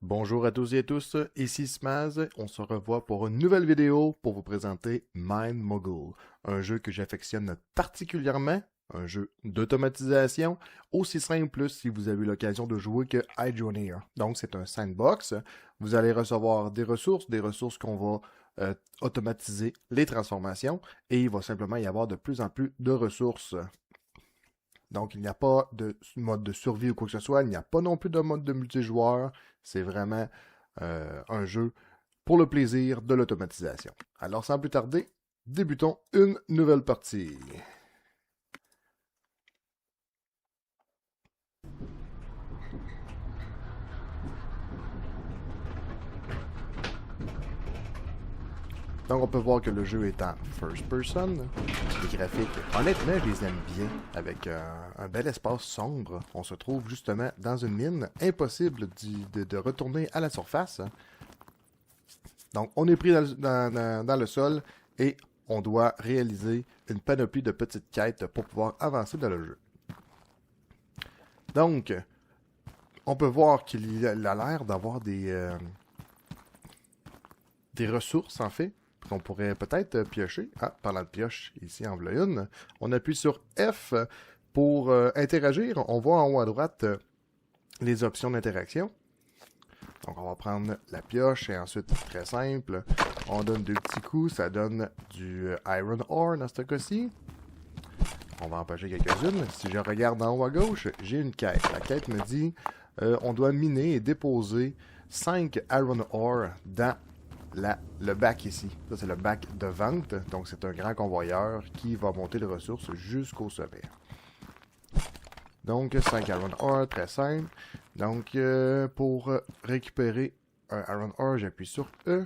Bonjour à tous et à tous, ici Smaz. On se revoit pour une nouvelle vidéo pour vous présenter Mind Mogul, un jeu que j'affectionne particulièrement, un jeu d'automatisation, aussi simple si vous avez eu l'occasion de jouer que iDroneer. Donc c'est un sandbox, vous allez recevoir des ressources qu'on va automatiser les transformations, et il va simplement y avoir de plus en plus de ressources. Donc, il n'y a pas de mode de survie ou quoi que ce soit. Il n'y a pas non plus de mode de multijoueur. C'est vraiment un jeu pour le plaisir de l'automatisation. Alors, sans plus tarder, débutons une nouvelle partie. Donc, on peut voir que le jeu est en first person. Les graphiques, honnêtement, je les aime bien. Avec un bel espace sombre, on se trouve justement dans une mine. Impossible de retourner à la surface. Donc, on est pris dans le sol et on doit réaliser une panoplie de petites quêtes pour pouvoir avancer dans le jeu. Donc, on peut voir qu'il a l'air d'avoir des ressources, en fait, qu'on pourrait peut-être piocher. Ah, parlant de pioche, ici en voilà une. On appuie sur F pour interagir. On voit en haut à droite les options d'interaction. Donc, on va prendre la pioche et ensuite, très simple, on donne deux petits coups. Ça donne du Iron Ore dans ce cas-ci. On va en pêcher quelques-unes. Si je regarde en haut à gauche, j'ai une quête. La quête me dit on doit miner et déposer 5 Iron Ore dans le bac ici. Ça, c'est le bac de vente. Donc, c'est un grand convoyeur qui va monter les ressources jusqu'au sommet. Donc, 5 Iron Ore, très simple. Donc, pour récupérer un Iron Ore, j'appuie sur E.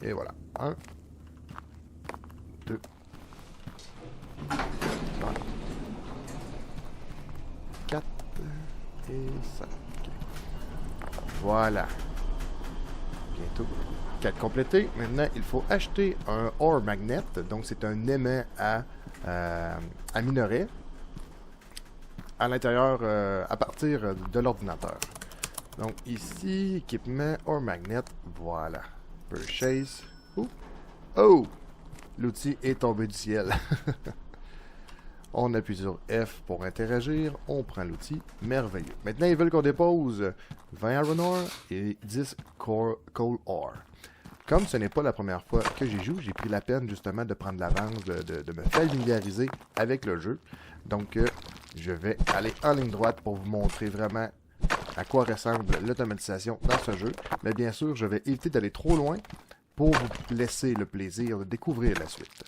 Et voilà. 1, 2, 3, 4 et 5. Voilà. Bientôt. 4 complétés. Maintenant, il faut acheter un Ore Magnet. Donc, c'est un aimant à minerai à l'intérieur, à partir de l'ordinateur. Donc, ici, équipement, Ore Magnet. Voilà. Purchase. Oh! L'outil est tombé du ciel. On appuie sur F pour interagir. On prend l'outil. Merveilleux. Maintenant, ils veulent qu'on dépose 20 Iron Ore et 10 Coal Ore. Comme ce n'est pas la première fois que j'y joue, j'ai pris la peine justement de prendre l'avance, de me familiariser avec le jeu. Donc, je vais aller en ligne droite pour vous montrer vraiment à quoi ressemble l'automatisation dans ce jeu. Mais bien sûr, je vais éviter d'aller trop loin pour vous laisser le plaisir de découvrir la suite.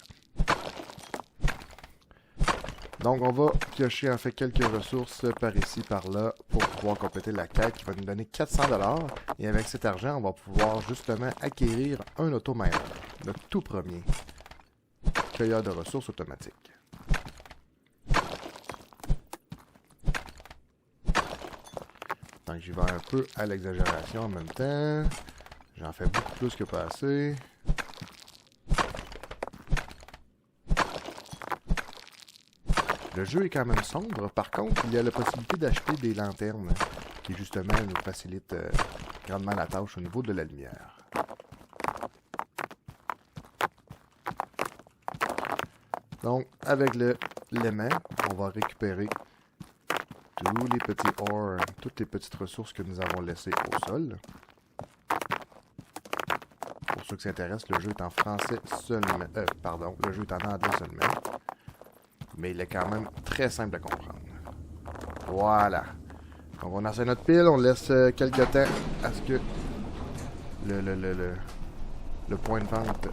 Donc, on va piocher en fait quelques ressources par ici, par là, pour pouvoir compléter la quête qui va nous donner 400$. Et avec cet argent, on va pouvoir justement acquérir un autominer, le tout premier cueilleur de ressources automatique. Donc, j'y vais un peu à l'exagération en même temps. J'en fais beaucoup plus que pas assez. Le jeu est quand même sombre. Par contre, il y a la possibilité d'acheter des lanternes qui, justement, nous facilitent grandement la tâche au niveau de la lumière. Donc, avec l'aimant, on va récupérer tous les petits ores, toutes les petites ressources que nous avons laissées au sol. Pour ceux qui s'intéressent, le jeu est en français seulement. Pardon, le jeu est en anglais seulement. Mais il est quand même très simple à comprendre. Voilà. Donc on enseigne notre pile, on laisse quelques temps à ce que le point de vente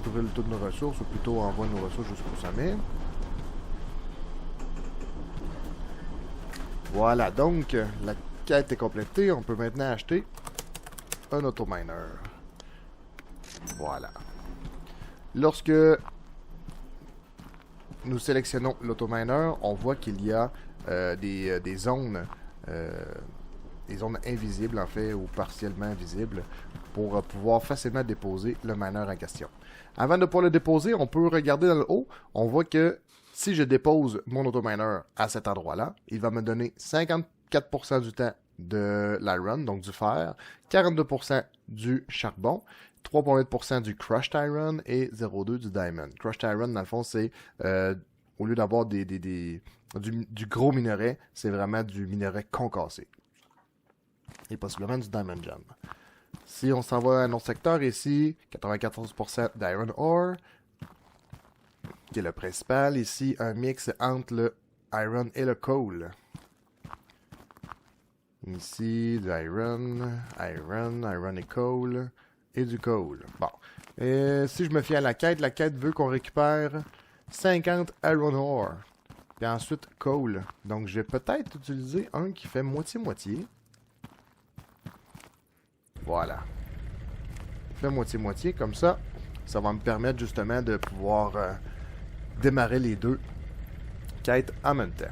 brûle toutes nos ressources, ou plutôt envoie nos ressources jusqu'au sommet. Voilà, donc la quête est complétée. On peut maintenant acheter un autominer. Voilà. Lorsque nous sélectionnons l'autominer, on voit qu'il y a des zones invisibles en fait, ou partiellement visibles, pour pouvoir facilement déposer le miner en question. Avant de pouvoir le déposer, on peut regarder dans le haut. On voit que si je dépose mon autominer à cet endroit-là, il va me donner 50 4% du temps de l'iron, donc du fer, 42% du charbon, 3,8% du crushed iron et 0,2% du diamond. Crushed iron, dans le fond, c'est au lieu d'avoir du gros minerai, c'est vraiment du minerai concassé. Et possiblement du diamond gem. Si on s'en va à un autre secteur ici, 94% d'iron ore, qui est le principal. Ici, un mix entre le iron et le coal. Ici, du iron et coal, et du coal. Bon. Et si je me fie à la quête veut qu'on récupère 50 iron ore. Puis ensuite, coal. Donc, je vais peut-être utiliser un qui fait moitié-moitié. Voilà. Il fait moitié-moitié, comme ça. Ça va me permettre justement de pouvoir démarrer les deux quêtes en même temps.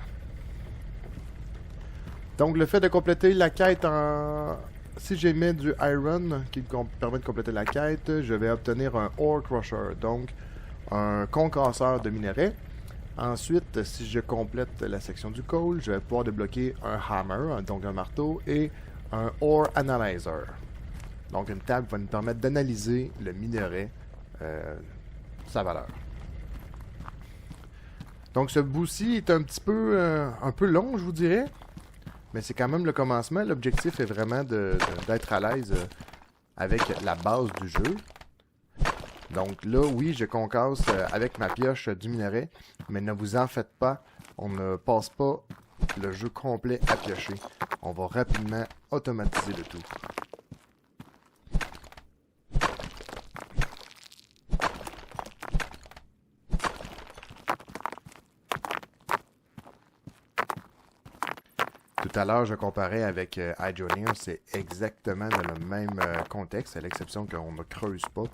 Donc, le fait de compléter la quête en... Si j'émets du iron qui me permet de compléter la quête, je vais obtenir un ore crusher, donc un concasseur de minerais. Ensuite, si je complète la section du coal, je vais pouvoir débloquer un hammer, donc un marteau, et un ore analyzer. Donc, une table va nous permettre d'analyser le minerai, sa valeur. Donc, ce bout-ci est un petit peu, un peu long, je vous dirais. Mais c'est quand même le commencement. L'objectif est vraiment d'être à l'aise avec la base du jeu. Donc là, oui, je concasse avec ma pioche du minerai. Mais ne vous en faites pas. On ne passe pas le jeu complet à piocher. On va rapidement automatiser le tout. Tout à l'heure, je comparais avec iJourneer, c'est exactement dans le même contexte, à l'exception qu'on ne creuse pas.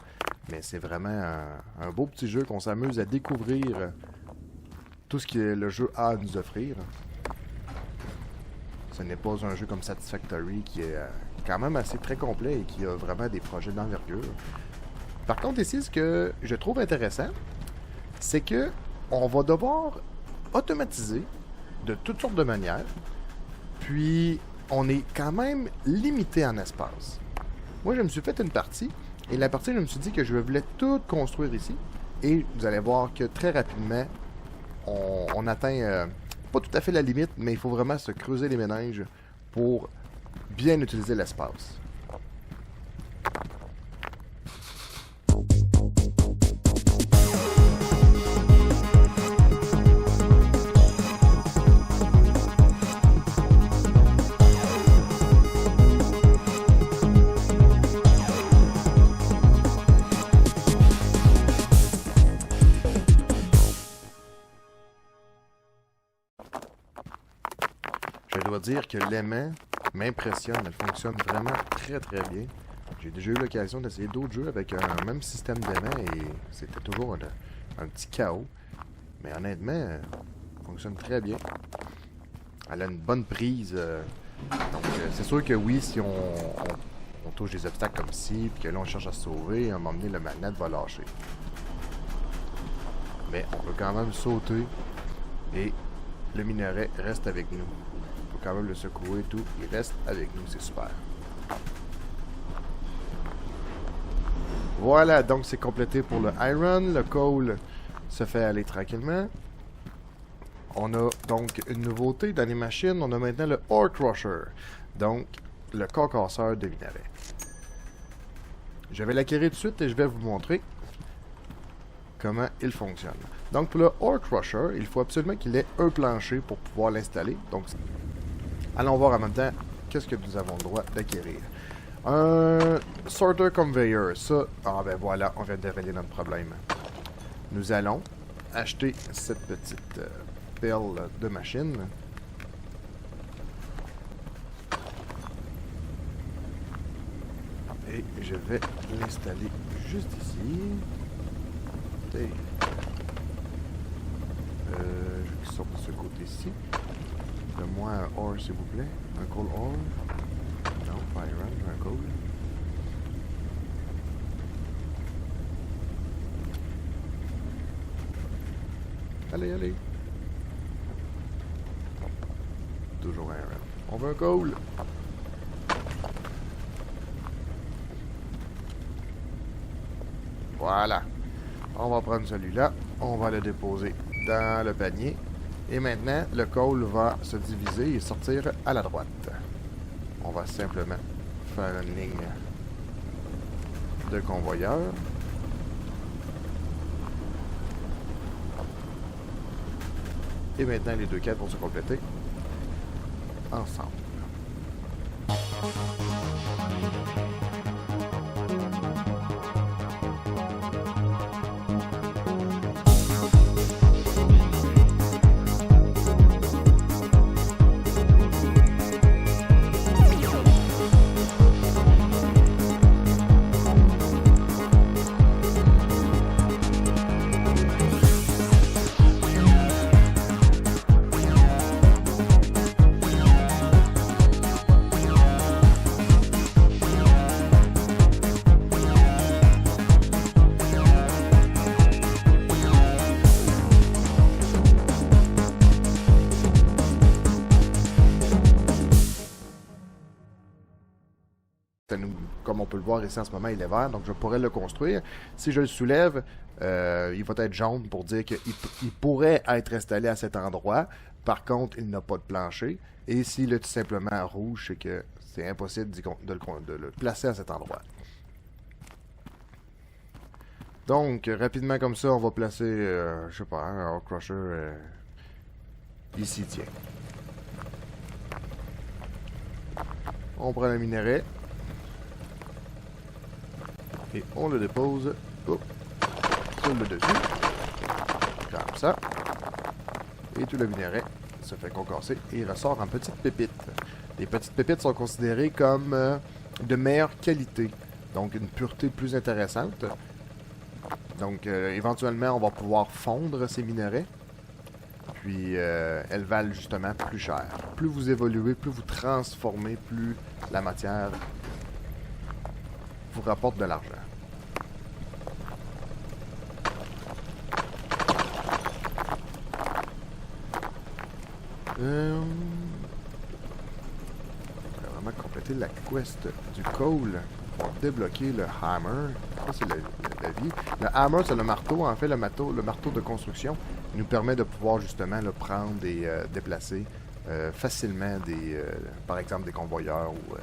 Mais c'est vraiment un beau petit jeu qu'on s'amuse à découvrir tout ce que le jeu a à nous offrir. Ce n'est pas un jeu comme Satisfactory qui est quand même assez très complet et qui a vraiment des projets d'envergure. Par contre, ici, ce que je trouve intéressant, c'est que on va devoir automatiser de toutes sortes de manières. Puis, on est quand même limité en espace. Moi, je me suis fait une partie, et la partie, je me suis dit que je voulais tout construire ici. Et vous allez voir que très rapidement, on atteint pas tout à fait la limite, mais il faut vraiment se creuser les méninges pour bien utiliser l'espace. Je dois dire que l'aimant m'impressionne, elle fonctionne vraiment très très bien. J'ai déjà eu l'occasion d'essayer d'autres jeux avec un même système d'aimant et c'était toujours un petit chaos. Mais honnêtement, elle fonctionne très bien. Elle a une bonne prise. Donc c'est sûr que oui, si on touche des obstacles comme ci, puis que là on cherche à se sauver, à un moment donné le magnet va lâcher. Mais on peut quand même sauter et le minerai reste avec nous. Quand même le secouer et tout, il reste avec nous, c'est super. Voilà, donc c'est complété pour le iron, le coal se fait aller tranquillement. On a donc une nouveauté dans les machines, on a maintenant le ore crusher, donc le concasseur de minerai. Je vais l'acquérir tout de suite et je vais vous montrer comment il fonctionne. Donc pour le ore crusher, il faut absolument qu'il ait un plancher pour pouvoir l'installer. Donc allons voir en même temps qu'est-ce que nous avons le droit d'acquérir. Un sorter conveyor. Ça, ah ben voilà, on vient de régler notre problème. Nous allons acheter cette petite perle de machine. Et je vais l'installer juste ici. Et je sors de ce côté-ci. Donne-moi un ore, s'il vous plaît. Un coal ore. Non, pas iron, un coal. Allez, allez. Toujours un iron. On veut un coal. Voilà. On va prendre celui-là. On va le déposer dans le panier. Et maintenant, le coal va se diviser et sortir à la droite. On va simplement faire une ligne de convoyeur. Et maintenant, les deux quêtes vont se compléter ensemble. Comme on peut le voir ici en ce moment, il est vert, donc je pourrais le construire. Si je le soulève, il va être jaune pour dire qu'il pourrait être installé à cet endroit. Par contre, il n'a pas de plancher. Et s'il est tout simplement rouge, c'est que c'est impossible de le placer à cet endroit. Donc, rapidement comme ça, on va placer, je sais pas, un Ore Crusher ici, tiens. On prend le minerai. Et on le dépose sur le dessus. Comme ça. Et tout le minerai se fait concasser et il ressort en petites pépites. Les petites pépites sont considérées comme de meilleure qualité. Donc une pureté plus intéressante. Donc éventuellement on va pouvoir fondre ces minerais. Puis elles valent justement plus cher. Plus vous évoluez, plus vous transformez, plus la matière vous rapporte de l'argent. On va vraiment compléter la quest du coal pour débloquer le hammer. Ça, c'est la vie. Le hammer, c'est le marteau. En fait, le marteau de construction nous permet de pouvoir justement le prendre et déplacer facilement par exemple des convoyeurs ou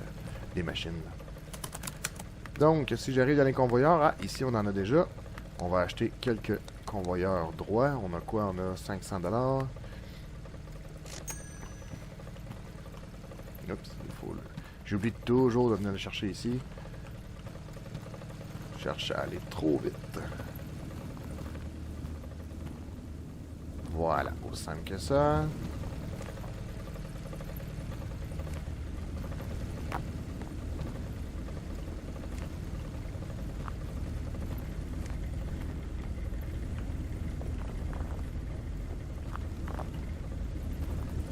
des machines. Donc, si j'arrive dans les convoyeurs, ici on en a déjà. On va acheter quelques convoyeurs droits. On a quoi? On a 500$. Oups, il faut le... J'oublie toujours de venir le chercher ici. Je cherche à aller trop vite. Voilà, aussi simple que ça.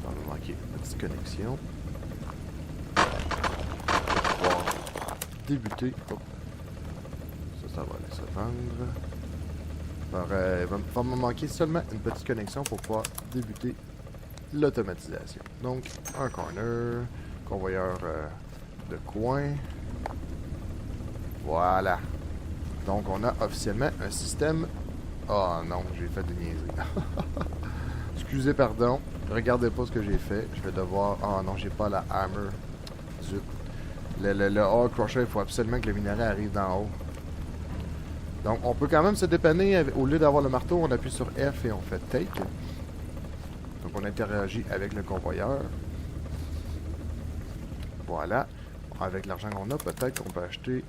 On va manquer une petite connexion. Débuter. Oh. Ça va aller se vendre. Alors, il va me manquer seulement une petite connexion pour pouvoir débuter l'automatisation. Donc, un corner, convoyeur de coin. Voilà. Donc, on a officiellement un système... Oh non, j'ai fait des niaiseries. Excusez, pardon. Regardez pas ce que j'ai fait. Je vais devoir... Oh non, j'ai pas la hammer. Zut. Le Ore Crusher, il faut absolument que le minerai arrive d'en haut. Donc, on peut quand même se dépanner. Au lieu d'avoir le marteau, on appuie sur F et on fait take. Donc, on interagit avec le convoyeur. Voilà. Avec l'argent qu'on a, peut-être qu'on peut acheter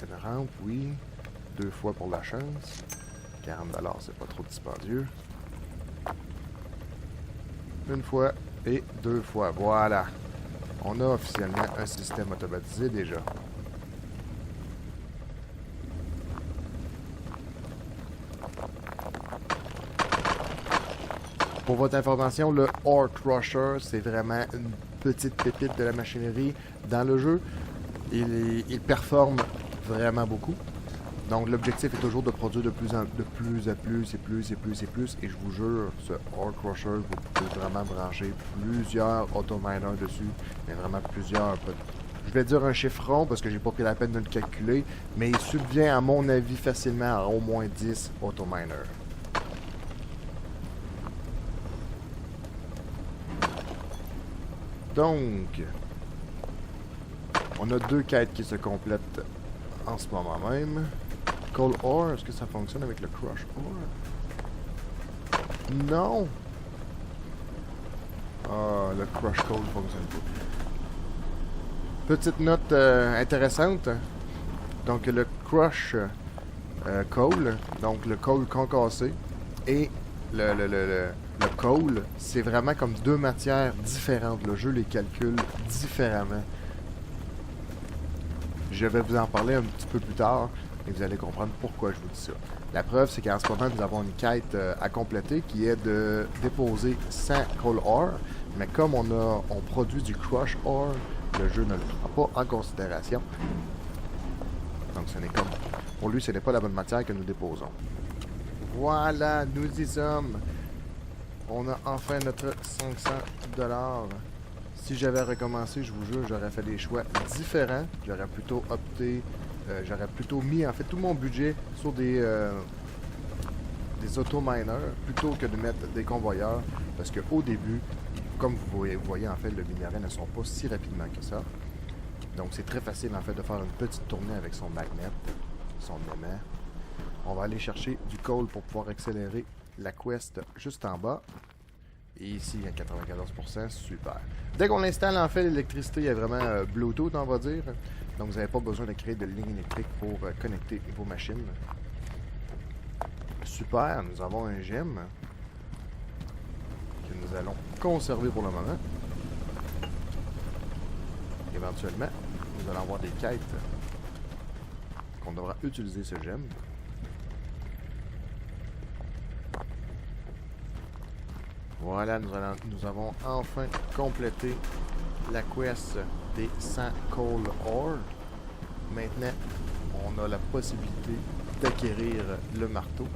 une rampe, oui. 2 fois pour la chance. 40$, c'est pas trop dispendieux. Une fois et 2 fois. Voilà. On a officiellement un système automatisé déjà. Pour votre information, le Ore Crusher, c'est vraiment une petite pépite de la machinerie dans le jeu. Il performe vraiment beaucoup. Donc l'objectif est toujours de produire de plus à plus et plus et plus et plus. Et je vous jure, ce Ore Crusher, vous pouvez vraiment brancher plusieurs autominers dessus. Mais vraiment plusieurs. Je vais dire un chiffre rond parce que j'ai pas pris la peine de le calculer. Mais il subvient à mon avis facilement à au moins 10 autominers. Donc, on a 2 quêtes qui se complètent en ce moment même. Coal Ore, est-ce que ça fonctionne avec le Crush Ore? Non! Ah, le Crush Coal ne fonctionne pas. Petite note intéressante. Donc, le Crush Coal, donc le coal concassé, et le coal, c'est vraiment comme 2 matières différentes. Le jeu les calcule différemment. Je vais vous en parler un petit peu plus tard. Et vous allez comprendre pourquoi je vous dis ça. La preuve, c'est qu'en ce moment, nous avons une quête à compléter qui est de déposer 100 Coal Ore. Mais comme on produit du Crush Ore, le jeu ne le prend pas en considération. Donc, ce n'est comme... Pour lui, ce n'est pas la bonne matière que nous déposons. Voilà, nous y sommes. On a enfin notre 500$. Si j'avais recommencé, je vous jure, j'aurais fait des choix différents. J'aurais plutôt opté... j'aurais plutôt mis en fait tout mon budget sur des auto-miners plutôt que de mettre des convoyeurs parce qu'au début, comme vous voyez en fait, le minerai ne sont pas si rapidement que ça. Donc c'est très facile en fait de faire une petite tournée avec son magnet, son aimant. On va aller chercher du coal pour pouvoir accélérer la quest juste en bas. Et ici, à 94%, super. Dès qu'on installe, en fait, l'électricité est vraiment Bluetooth, on va dire. Donc, vous n'avez pas besoin de créer de ligne électrique pour connecter vos machines. Super, nous avons un gemme que nous allons conserver pour le moment. Éventuellement, nous allons avoir des quêtes qu'on devra utiliser ce gemme. Voilà, nous avons enfin complété la quest des 100 Coal Ore. Maintenant, on a la possibilité d'acquérir le marteau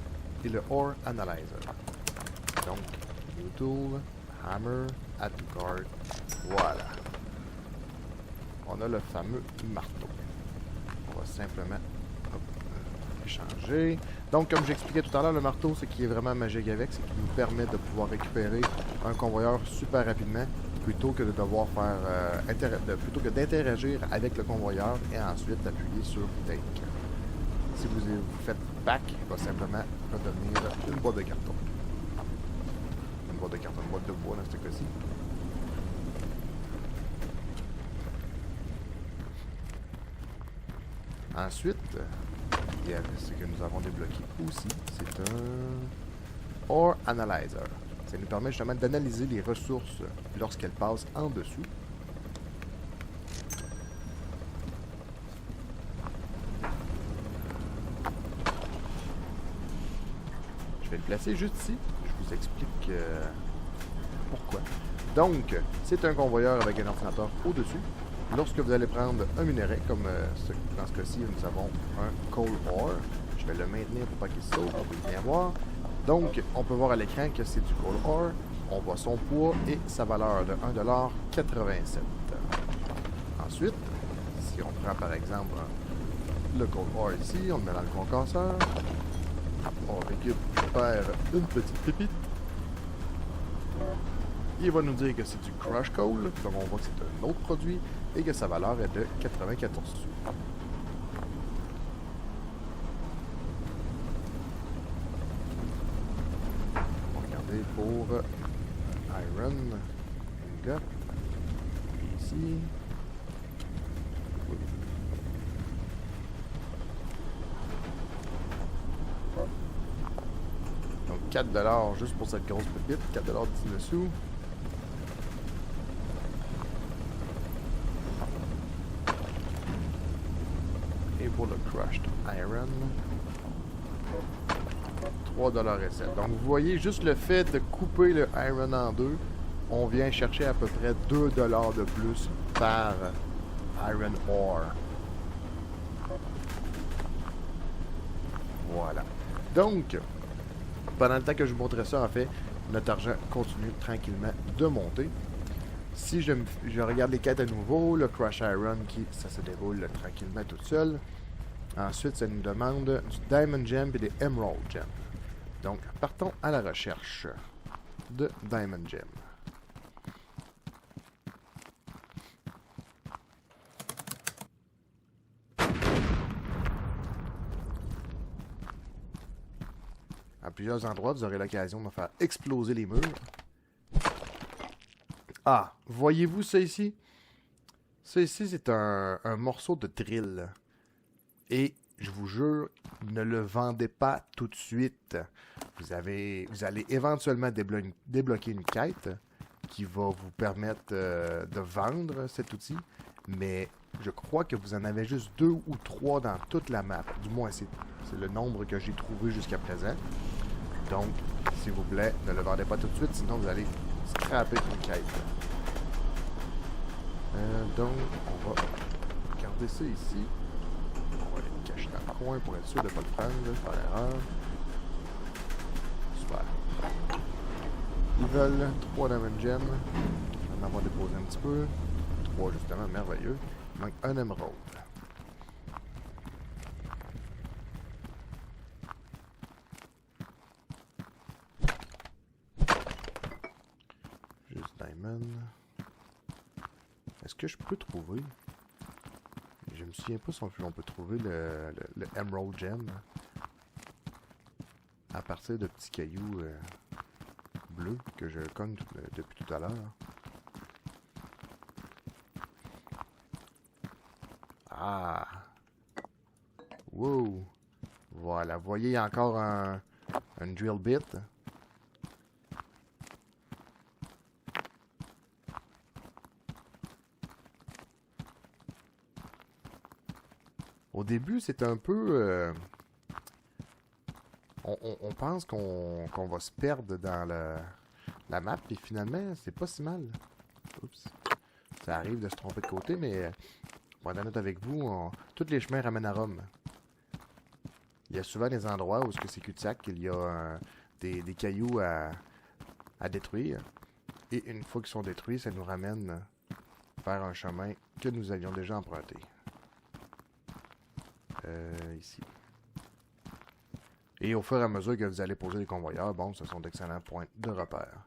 et le Ore Analyzer. Donc, New Tool, Hammer, Add to Cart. Voilà. On a le fameux marteau. On va simplement échanger. Donc, comme j'expliquais tout à l'heure, le marteau, ce qui est vraiment magique avec, c'est qu'il nous permet de pouvoir récupérer un convoyeur super rapidement, plutôt que de devoir faire, plutôt que d'interagir avec le convoyeur et ensuite d'appuyer sur Take. Si vous faites Back, il va simplement redevenir une boîte de carton. Une boîte de bois dans ce cas-ci. Ensuite, ce que nous avons débloqué aussi, c'est un Ore Analyzer. Ça nous permet justement d'analyser les ressources lorsqu'elles passent en dessous. Je vais le placer juste ici. Je vous explique pourquoi. Donc, c'est un convoyeur avec un ordinateur au-dessus. Lorsque vous allez prendre un minerai, comme dans ce cas-ci, nous avons un Coal Ore. Je vais le maintenir pour pas qu'il saute, on peut bien voir. Donc, on peut voir à l'écran que c'est du Coal Ore. On voit son poids et sa valeur de 1,87$. Ensuite, si on prend par exemple le Coal Ore ici, on le met dans le concasseur. On récupère une petite pépite. Il va nous dire que c'est du Crush Coal, donc on voit que c'est un autre produit et que sa valeur est de 94 sous. On va regarder pour Iron, Ingot, ici. Oui. Donc 4$ juste pour cette grosse pépite, 4,19$. Pour le Crushed Iron, 3,07$. Donc vous voyez, juste le fait de couper le Iron en deux, on vient chercher à peu près 2$ de plus par Iron Ore. Voilà. Donc, pendant le temps que je vous montrais ça, en fait, notre argent continue tranquillement de monter. Si je regarde les quêtes à nouveau, le Crush Iron, ça se déroule tranquillement tout seul. Ensuite, ça nous demande du Diamond Gem et des Emerald Gem. Donc, partons à la recherche de Diamond Gem. À plusieurs endroits, vous aurez l'occasion de faire exploser les murs. Ah, voyez-vous ça ici? Ça ici, c'est un morceau de drill. Et je vous jure, ne le vendez pas tout de suite. Vous allez éventuellement débloquer une quête qui va vous permettre de vendre cet outil. Mais je crois que vous en avez juste 2 ou 3 dans toute la map. Du moins, c'est le nombre que j'ai trouvé jusqu'à présent. Donc, s'il vous plaît, ne le vendez pas tout de suite, sinon vous allez scraper une quête. Donc, on va garder ça ici. On va aller le cacher dans le coin pour être sûr de ne pas le prendre, faire erreur. Super. Ils veulent 3 Diamond Gems. Je vais en avoir déposé un petit peu. 3 justement, merveilleux. Il manque un Emerald. Juste Diamond. Est-ce que je peux trouver? Je me souviens pas si on peut trouver le Emerald Gem à partir de petits cailloux bleus que je cogne depuis tout à l'heure. Ah! Wow! Voilà, vous voyez, il y a encore un drill bit. Au début, c'est un peu... on pense qu'on va se perdre dans la map, et finalement, c'est pas si mal. Oups. Ça arrive de se tromper de côté, mais pour être honnête avec vous, tous les chemins ramènent à Rome. Il y a souvent des endroits où c'est cul-de-sac, il y a des cailloux à détruire. Et une fois qu'ils sont détruits, ça nous ramène vers un chemin que nous avions déjà emprunté. Ici. Et au fur et à mesure que vous allez poser les convoyeurs, bon, ce sont d'excellents points de repère.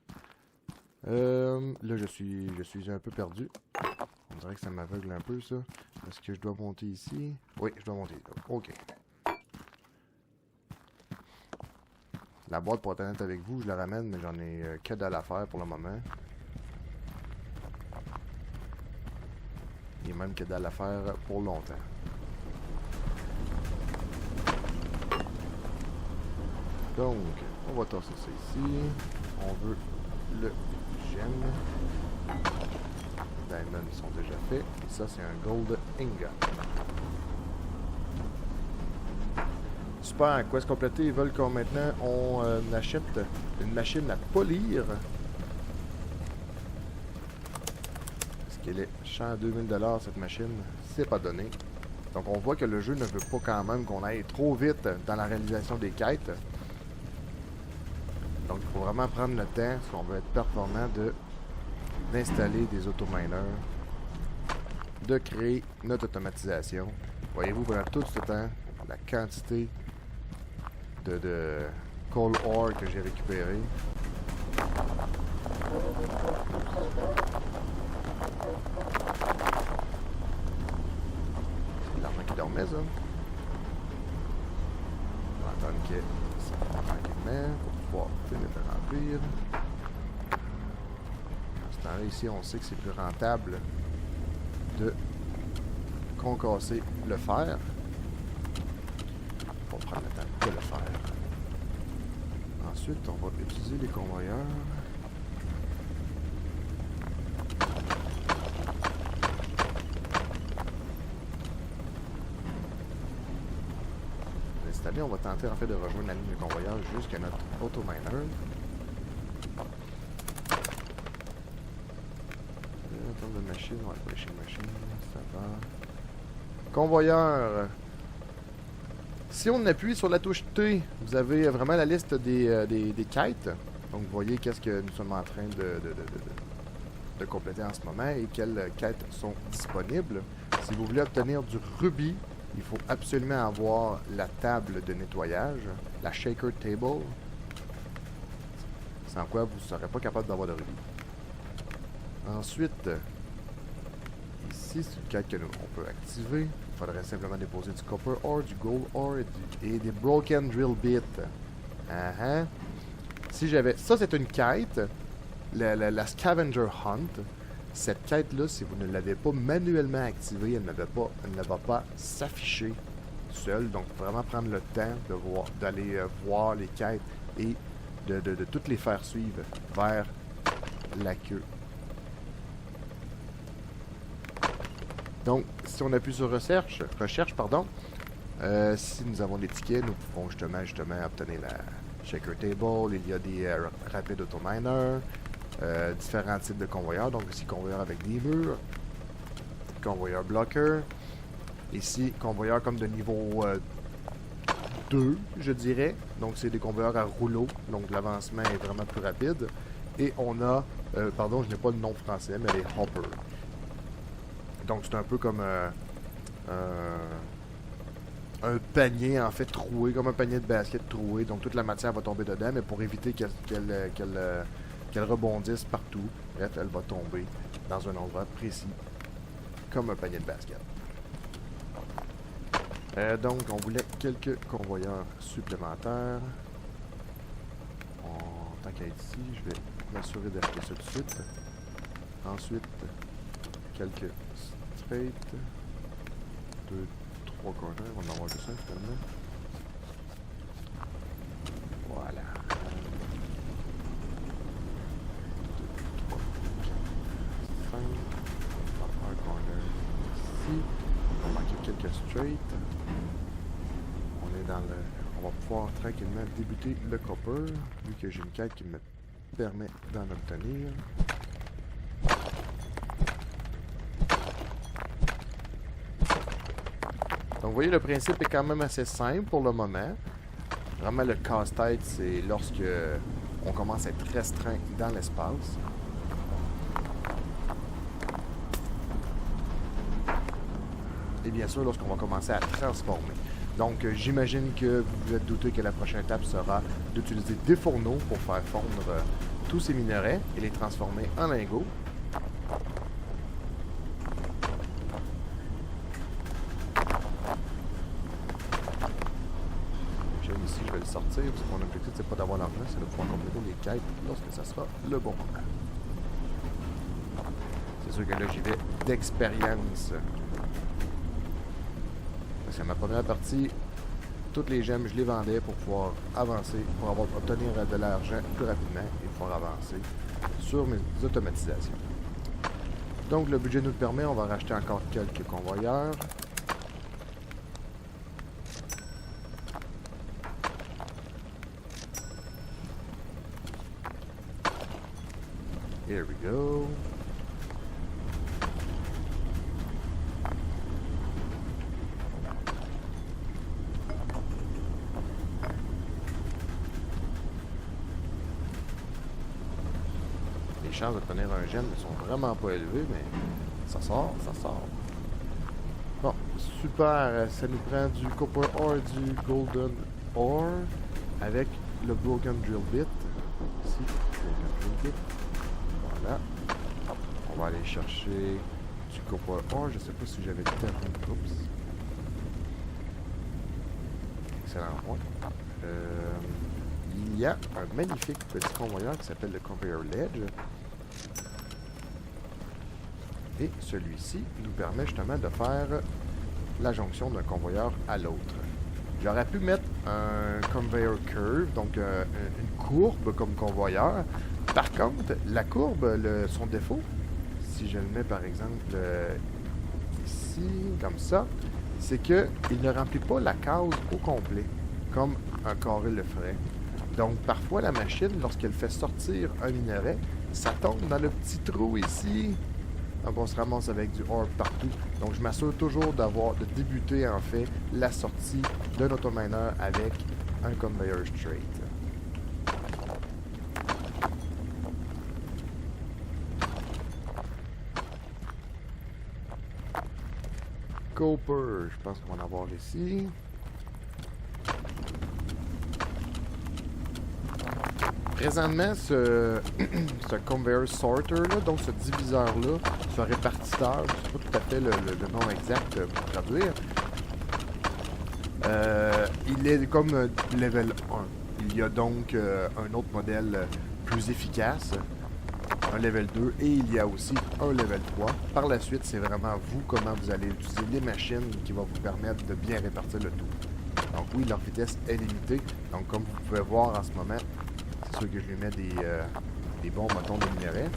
Là, je suis un peu perdu. On dirait que ça m'aveugle un peu, ça. Est-ce que je dois monter ici? Oui, je dois monter. OK. La boîte, pour être honnête avec vous, je la ramène, mais j'en ai que dalle à faire pour le moment. Et même que dalle à faire pour longtemps. Donc, on va tasser ça ici. On veut le gemme. Les diamonds sont déjà faits. Et ça, c'est un gold ingot. Super, quest complété. Ils veulent qu'on maintenant on achète une machine à polir. Parce qu'elle est cher 2000 $ cette machine. C'est pas donné. Donc on voit que le jeu ne veut pas quand même qu'on aille trop vite dans la réalisation des quêtes. Donc il faut vraiment prendre le temps, si on veut être performant, d'installer des autominers, de créer notre automatisation. Voyez-vous, pendant tout ce temps, la quantité de coal ore que j'ai récupéré. C'est l'argent qui dormait, ça. On va attendre que ça va tranquillement pour pouvoir finir de remplir. Dans ce temps-là, ici, on sait que c'est plus rentable de concasser le fer. On va prendre le temps de le faire. Ensuite, on va utiliser les convoyeurs. Installer, on va tenter en fait de rejoindre la ligne de convoyeur jusqu'à notre autominer. En termes de machine, on va aller chez machine, ça va. Convoyeur! Si on appuie sur la touche T, vous avez vraiment la liste des quêtes. Donc, vous voyez qu'est-ce que nous sommes en train de compléter en ce moment et quelles quêtes sont disponibles. Si vous voulez obtenir du rubis, il faut absolument avoir la table de nettoyage, la shaker table, sans quoi vous ne serez pas capable d'avoir de rubis. Ensuite, ici, c'est une quête que on peut activer. Il faudrait simplement déposer du copper ore, du gold ore et des broken drill bits. Si j'avais... Ça, c'est une quête, la Scavenger Hunt. Cette quête-là, si vous ne l'avez pas manuellement activée, elle ne va pas s'afficher seule. Donc, vraiment prendre le temps d'aller voir les quêtes et de toutes les faire suivre vers la queue. Donc, si on appuie sur recherche, si nous avons des tickets, nous pouvons justement obtenir la shaker table. Il y a des rapid autominer, différents types de convoyeurs. Donc ici, convoyeur avec des murs, convoyeur blocker. Ici, convoyeur comme de niveau 2, je dirais. Donc c'est des convoyeurs à rouleau. Donc l'avancement est vraiment plus rapide. Et on a, pardon, je n'ai pas le nom français, mais les hoppers. Donc c'est un peu comme un panier en fait troué, comme un panier de basket troué. Donc toute la matière va tomber dedans, mais pour éviter qu'elle rebondisse partout, bref, elle va tomber dans un endroit précis, comme un panier de basket. Donc on voulait quelques convoyeurs supplémentaires. Tant qu'à être ici, je vais m'assurer d'acheter ça tout de suite. Ensuite, quelques straight, 2, 3 corners, on va en avoir juste un finalement. Voilà. 2, 3, 4, 5. On va faire un corner ici. On va manquer quelques straight. On est dans le... On va pouvoir tranquillement débuter le copper, vu que j'ai une quête qui me permet d'en obtenir. Donc vous voyez, le principe est quand même assez simple pour le moment. Vraiment, le casse-tête, c'est lorsque on commence à être restreint dans l'espace. Et bien sûr, lorsqu'on va commencer à transformer. Donc, j'imagine que vous vous êtes douté que la prochaine étape sera d'utiliser des fourneaux pour faire fondre tous ces minerais et les transformer en lingots. Ici, je vais le sortir parce que mon objectif, c'est pas d'avoir l'argent, c'est de pouvoir compléter les quêtes lorsque ça sera le bon moment. C'est sûr que là, j'y vais d'expérience. Parce que ma première partie, toutes les gemmes, je les vendais pour pouvoir avancer, pour obtenir de l'argent plus rapidement et pouvoir avancer sur mes automatisations. Donc, le budget nous le permet, on va racheter encore quelques convoyeurs. Here we go. Les chances d'obtenir un gemme ne sont vraiment pas élevées, mais ça sort, ça sort. Bon, super. Ça nous prend du copper ore, du golden ore avec le broken drill bit. Ici, broken drill bit. Voilà. On va aller chercher du copper ore. Je sais pas si j'avais terminé. Oups. Excellent point. Il y a un magnifique petit convoyeur qui s'appelle le Conveyor Ledge. Et celui-ci nous permet justement de faire la jonction d'un convoyeur à l'autre. J'aurais pu mettre un Conveyor Curve, donc une courbe comme convoyeur. Par contre, la courbe, son défaut, si je le mets par exemple ici, comme ça, c'est qu'il ne remplit pas la case au complet, comme un carré le ferait. Donc, parfois, la machine, lorsqu'elle fait sortir un minerai, ça tombe dans le petit trou ici. Donc on se ramasse avec du ore partout. Donc je m'assure toujours de débuter en fait la sortie d'un autominer avec un conveyor straight. Copper, je pense qu'on va en avoir ici. Présentement, ce conveyor sorter, là, donc ce diviseur-là, ce répartiteur, je ne sais pas tout à fait le nom exact pour traduire, il est comme level 1. Il y a donc un autre modèle plus efficace, un level 2, et il y a aussi un level 3. Par la suite, c'est vraiment vous, comment vous allez utiliser les machines qui vont vous permettre de bien répartir le tout. Donc oui, leur vitesse est limitée. Donc comme vous pouvez voir en ce moment, c'est sûr que je lui mets des bons bâtons de minerai.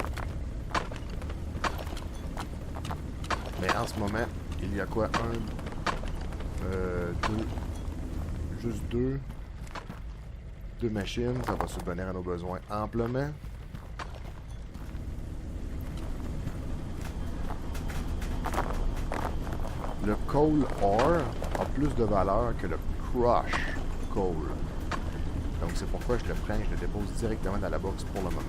Mais en ce moment, il y a quoi? Juste deux machines. Ça va subvenir à nos besoins amplement. Le coal ore a plus de valeur que le crush coal. Donc c'est pourquoi je le prends et je le dépose directement dans la box pour le moment.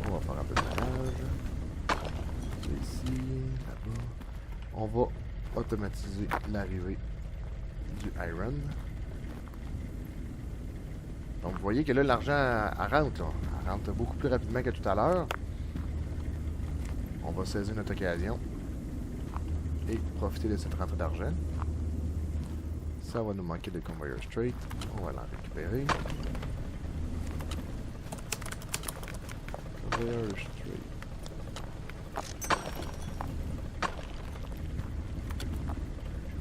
On va faire un peu de ménage. C'est ici, là-bas. On va automatiser l'arrivée du iron. Donc vous voyez que là l'argent rentre. Là. Elle rentre beaucoup plus rapidement que tout à l'heure. On va saisir notre occasion et profiter de cette rentrée d'argent. Ça va nous manquer de conveyor straight. On va l'en récupérer. Conveyor straight.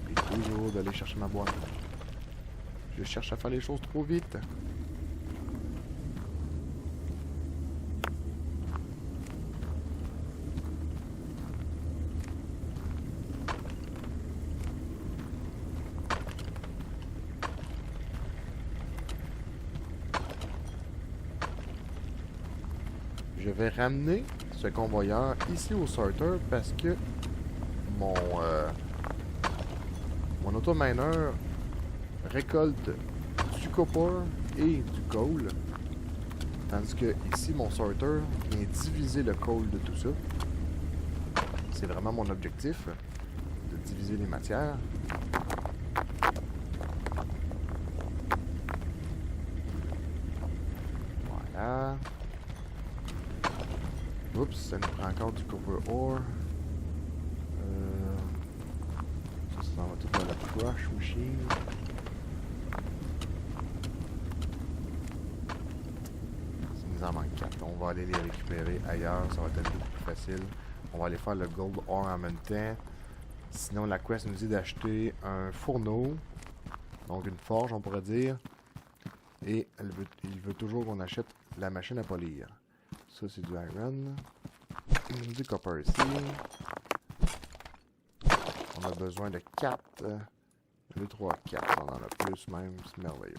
J'oublie toujours d'aller chercher ma boîte. Je cherche à faire les choses trop vite. Je vais ramener ce convoyeur ici au sorter parce que mon autominer récolte du copper et du coal. Tandis que ici, mon sorter vient diviser le coal de tout ça. C'est vraiment mon objectif, de diviser les matières. Voilà. Oups, ça nous prend encore du copper ore. Ça va tout dans la crush machine. Ça nous en manque 4. On va aller les récupérer ailleurs, ça va être beaucoup plus facile. On va aller faire le gold ore en même temps. Sinon, la quest nous dit d'acheter un fourneau. Donc une forge, on pourrait dire. Et il veut toujours qu'on achète la machine à polir. Ça, c'est du iron. Du copper ici. On a besoin de 4. 2, 3, 4. On en a plus même. C'est merveilleux.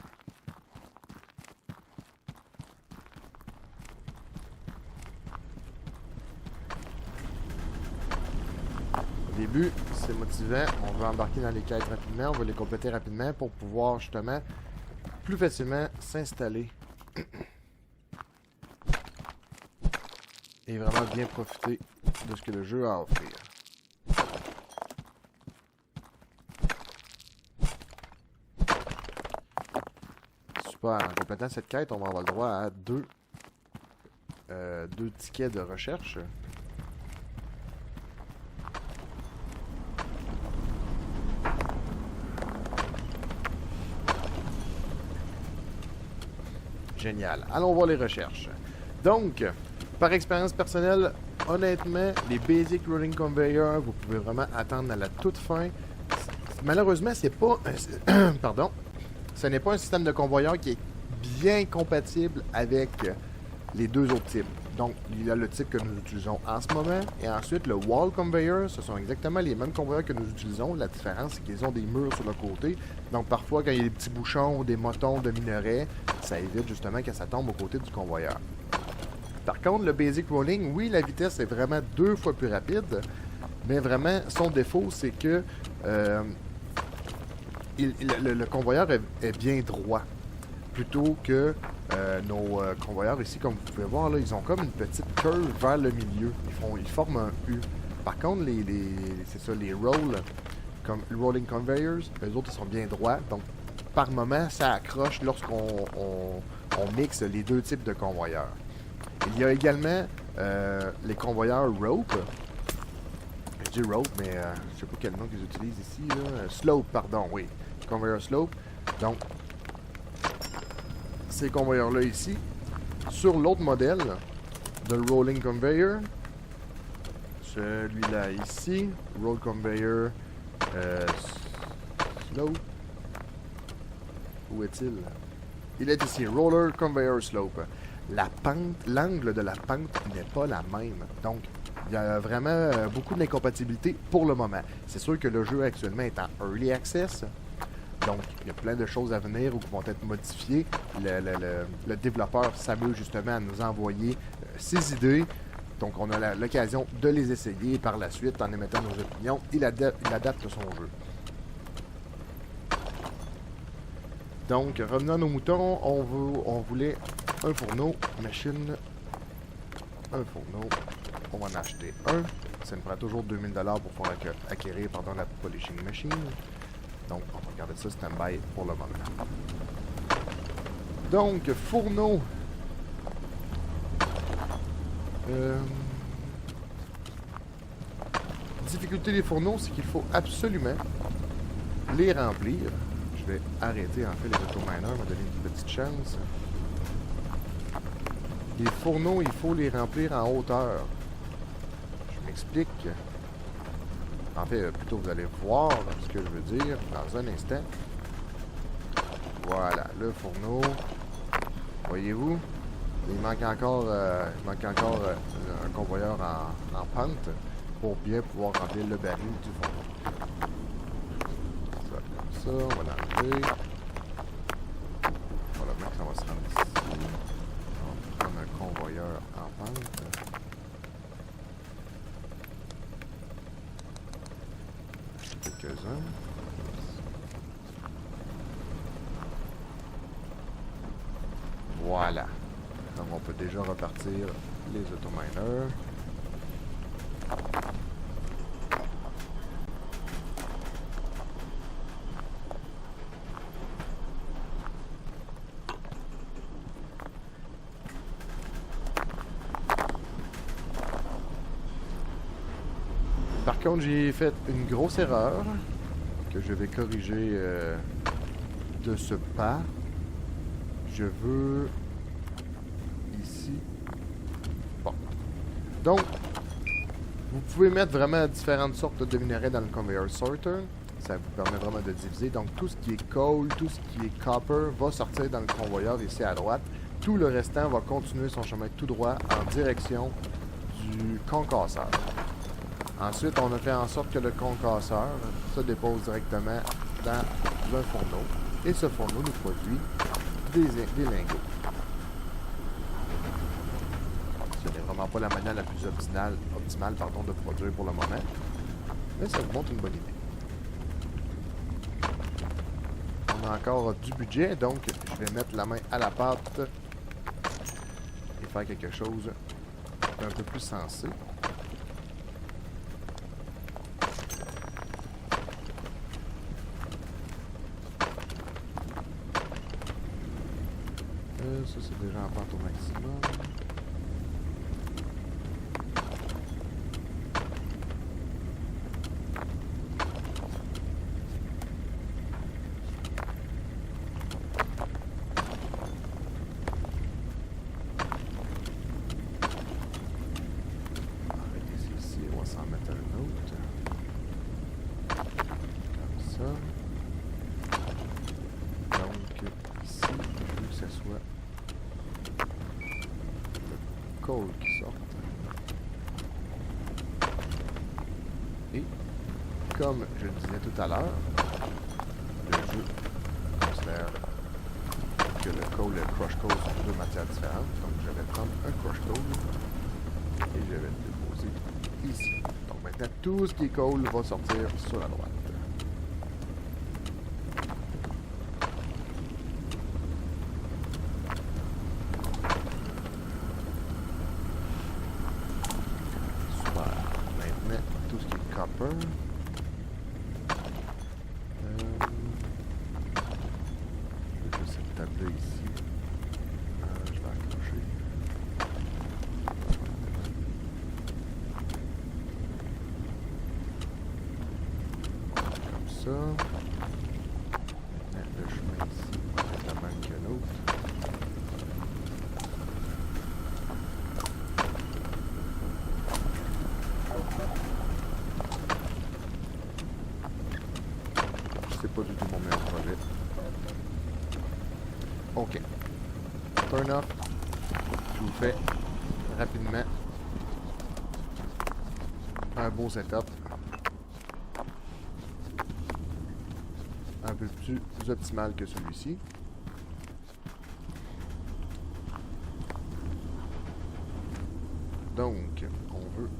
Au début, c'est motivant. On veut embarquer dans les quêtes rapidement. On veut les compléter rapidement pour pouvoir justement plus facilement s'installer. Et vraiment bien profiter de ce que le jeu a à offrir. Super, en complétant cette quête, on va avoir le droit à deux tickets de recherche. Génial. Allons voir les recherches. Donc, par expérience personnelle, honnêtement, les Basic Rolling Conveyor, vous pouvez vraiment attendre à la toute fin. Malheureusement, c'est pas... pardon. Ce n'est pas un système de convoyeur qui est bien compatible avec les deux autres types. Donc, il y a le type que nous utilisons en ce moment. Et ensuite, le wall conveyor, ce sont exactement les mêmes convoyeurs que nous utilisons. La différence, c'est qu'ils ont des murs sur le côté. Donc, parfois, quand il y a des petits bouchons ou des motons de minerais, ça évite justement que ça tombe aux côtés du convoyeur. Par contre, le basic rolling, oui, la vitesse est vraiment 2 fois plus rapide. Mais vraiment, son défaut, c'est que le convoyeur est bien droit. Plutôt que nos convoyeurs ici, comme vous pouvez voir, là, ils ont comme une petite curve vers le milieu. Ils forment un U. Par contre, c'est ça, les rolling conveyors, eux autres, ils sont bien droits. Donc, par moment, ça accroche lorsqu'on mixe les deux types de convoyeurs. Il y a également les convoyeurs rope. Je dis rope, mais je sais pas quel nom qu'ils utilisent ici. Là. Slope, pardon, oui. Conveyor slope. Donc, ces convoyeurs-là ici, sur l'autre modèle de rolling conveyor, celui-là ici, roll conveyor slope, où est-il? Il est ici, roller conveyor slope. La pente, l'angle de la pente n'est pas la même, donc il y a vraiment beaucoup d'incompatibilité pour le moment. C'est sûr que le jeu actuellement est en early access. Donc, il y a plein de choses à venir ou qui vont être modifiées. Le développeur s'amuse justement à nous envoyer ses idées. Donc, on a l'occasion de les essayer par la suite en émettant nos opinions. Il adapte son jeu. Donc, revenons à nos moutons. On voulait un fourneau, machine, un fourneau. On va en acheter un. Ça nous prend toujours 2000$ pour pouvoir acquérir la polishing machine. Donc, on va regarder ça stand-by pour le moment. Donc, fourneau. Difficulté des fourneaux, c'est qu'il faut absolument les remplir. Je vais arrêter en fait les autominers, me donner une petite chance. Les fourneaux, il faut les remplir en hauteur. Je m'explique. En fait, plutôt vous allez voir ce que je veux dire dans un instant. Voilà, le fourneau. Voyez-vous, il manque encore, un convoyeur en pente pour bien pouvoir remplir le baril du fourneau. Ça, comme ça, on va l'enlever. Voilà, maintenant ça va se rendre ici. On va prendre un convoyeur en pente. Quelques-uns. Voilà. Donc on peut déjà repartir les autominers. Par contre, j'ai fait une grosse erreur que je vais corriger de ce pas. Je veux ici. Bon. Donc, vous pouvez mettre vraiment différentes sortes de minerais dans le conveyor sorter. Ça vous permet vraiment de diviser. Donc, tout ce qui est coal, tout ce qui est copper va sortir dans le convoyeur ici à droite. Tout le restant va continuer son chemin tout droit en direction du concasseur. Ensuite, on a fait en sorte que le concasseur se dépose directement dans un fourneau. Et ce fourneau nous produit des lingots. Ce n'est vraiment pas la manière la plus optimale de produire pour le moment. Mais ça vous montre une bonne idée. On a encore du budget, donc je vais mettre la main à la pâte et faire quelque chose d'un peu plus sensé. Ça, c'est déjà en pente au maximum. Arrêtez ici, on va s'en mettre un autre. Comme ça. Donc, ici, je veux que ça soit coal qui sortent. Et, comme je le disais tout à l'heure, le jeu considère que le coal et le crush coal sont deux matières différentes. Donc, je vais prendre un crush coal et je vais le déposer ici. Donc, maintenant, tout ce qui est coal va sortir sur la droite. Maintenant, le chemin ici est le même que l'autre. C'est pas du tout mon meilleur projet. Ok. Turn off. Je vous fais rapidement un beau setup. Un peu plus optimal que celui-ci. Donc, on veut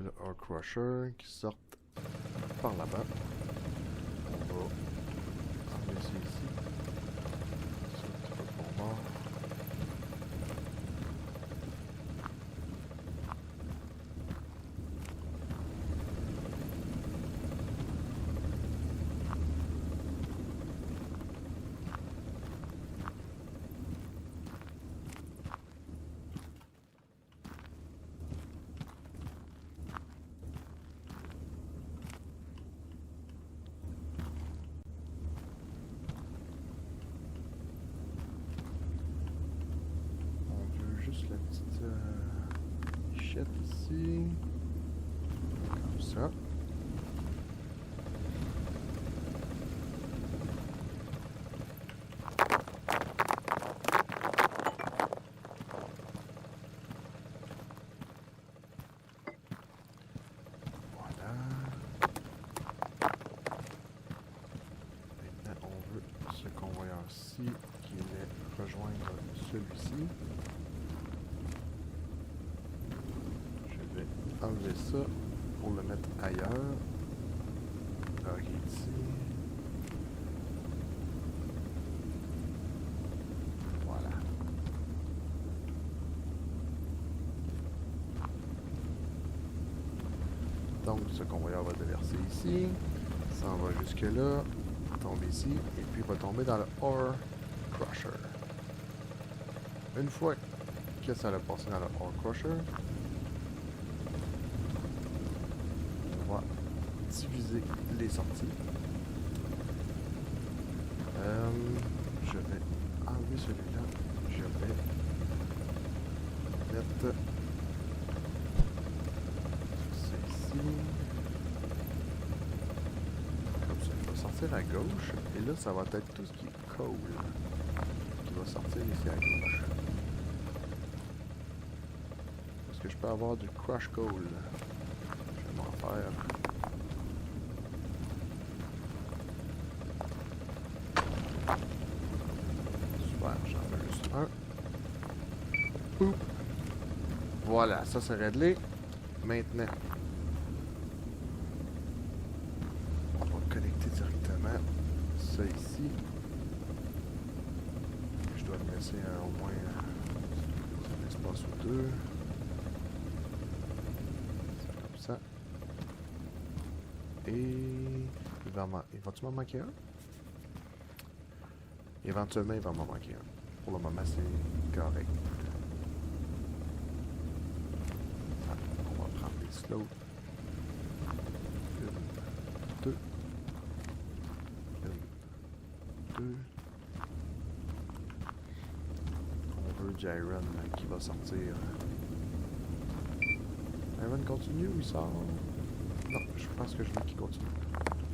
le Ore Crusher qui sorte par là-bas. On va enlever ça ici. Ça, c'est pas de bon bord. La petite échette ici, comme ça. Voilà. Maintenant, on veut ce convoyeur-ci qui allait rejoindre celui-ci. Enlever ça pour le mettre ailleurs. Ok, ici. Voilà. Donc, ce convoyeur va déverser ici. Ça en va jusque là. Tombe ici. Et puis, va tomber dans le Ore Crusher. Une fois que ça a passé dans le Ore Crusher, diviser les sorties. Je vais enlever celui-là. Je vais mettre ça ici. Comme ça, il va sortir à gauche. Et là, ça va être tout ce qui est coal qui va sortir ici à gauche. Est-ce que je peux avoir du crush coal? Je vais m'en faire. Voilà, ça c'est réglé. Maintenant, on va connecter directement ça ici. Je dois me laisser au moins un espace ou deux. Comme ça. Et il va-tu m'en manquer un? Éventuellement, il va m'en manquer un. Pour le moment, c'est correct. On va prendre les slows. 1, 2. 1, 2. On veut Jairon qui va sortir. Jairon continue ou il sort? Non, je pense que je veux qu'il continue.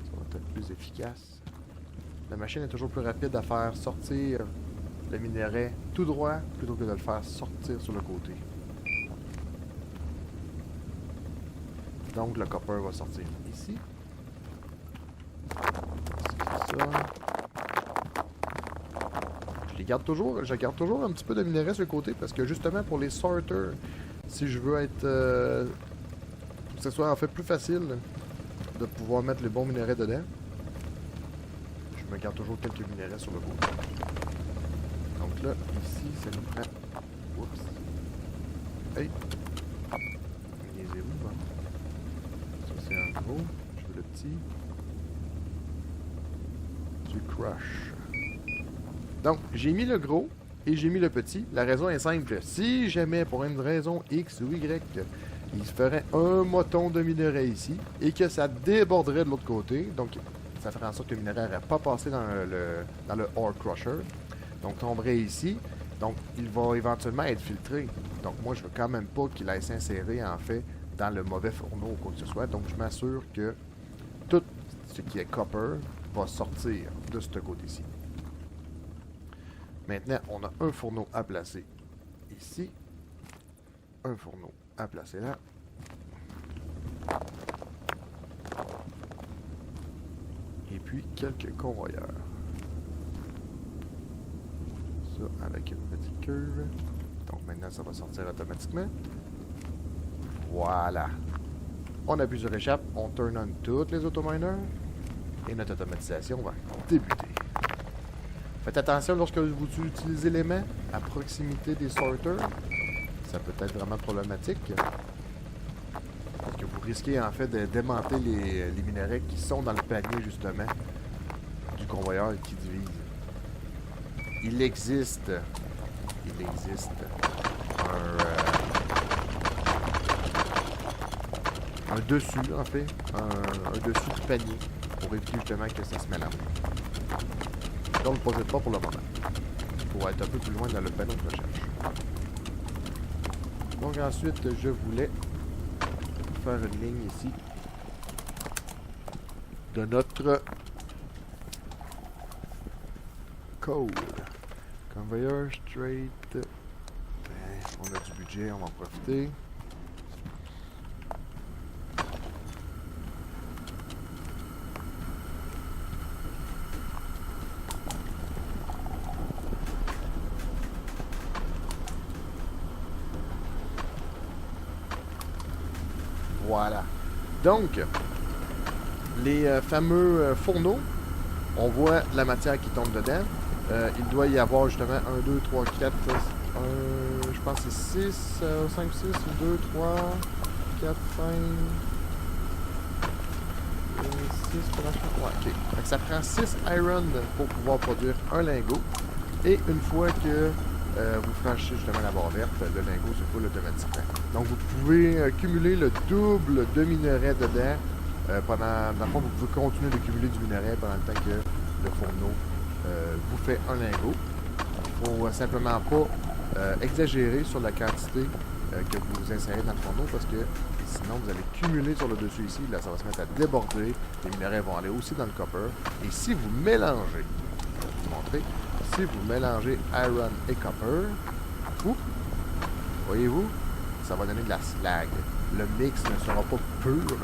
Ça va être plus efficace. La machine est toujours plus rapide à faire sortir le minerai tout droit plutôt que de le faire sortir sur le côté. Donc le copper va sortir ici. C'est ça. Je garde toujours un petit peu de minerai sur le côté parce que justement pour les sorters, si je veux être pour que ce soit en fait plus facile de pouvoir mettre les bons minerais dedans, je me garde toujours quelques minerais sur le côté. Donc là, ici, ça nous prend... Oups. Hey! Niaisez-vous, hein? Ça, c'est un gros. Je veux le petit. Du crush. Donc, j'ai mis le gros et j'ai mis le petit. La raison est simple. Si jamais, pour une raison X ou Y, il se ferait un moton de minerai ici et que ça déborderait de l'autre côté, donc ça ferait en sorte que le minerai n'aurait pas passé dans le ore crusher, donc tomberait ici, donc il va éventuellement être filtré. Donc moi, je veux quand même pas qu'il aille s'insérer en fait dans le mauvais fourneau ou quoi que ce soit, donc je m'assure que tout ce qui est copper va sortir de ce côté-ci. Maintenant, on a un fourneau à placer ici, un fourneau à placer là. Et puis quelques convoyeurs. Ça avec une petite curve. Donc maintenant ça va sortir automatiquement. Voilà. On appuie sur échappe, on turn on toutes les autominers et notre automatisation va débuter. Faites attention lorsque vous utilisez les mains à proximité des sorters. Ça peut être vraiment problématique. Parce que vous risquez en fait de démanteler les minerais qui sont dans le panier justement du convoyeur qui divise. Il existe un dessus en fait, un dessus du panier pour éviter justement que ça se mélange. Donc ne le posez pas pour le moment. Pour être un peu plus loin dans le panneau de recherche. Donc ensuite, je voulais faire une ligne ici de notre code. Conveyor straight. Ben, on a du budget, on va en profiter. Voilà. Donc, les fameux fourneaux, on voit la matière qui tombe dedans. Il doit y avoir justement 1, 2, 3, 4, je pense que c'est 6, 5, 6, 2, 3, 4, 5, 6, ouais, ok. Donc, ça prend 6 iron pour pouvoir produire un lingot. Et une fois que vous franchez justement la barre verte, le lingot se coule automatiquement. Donc vous pouvez cumuler le double de minerai dedans. Dans le fond, vous pouvez continuer de cumuler du minerai pendant le temps que le fourneau vous fait un lingot. Il ne faut simplement pas exagérer sur la quantité que vous insérez dans le fourneau parce que sinon vous allez cumuler sur le dessus ici. Là, ça va se mettre à déborder. Les minerais vont aller aussi dans le copper. Et si vous mélangez, je vais vous montrer, si vous mélangez iron et copper, voyez-vous, ça va donner de la slag. Le mix ne sera pas pur,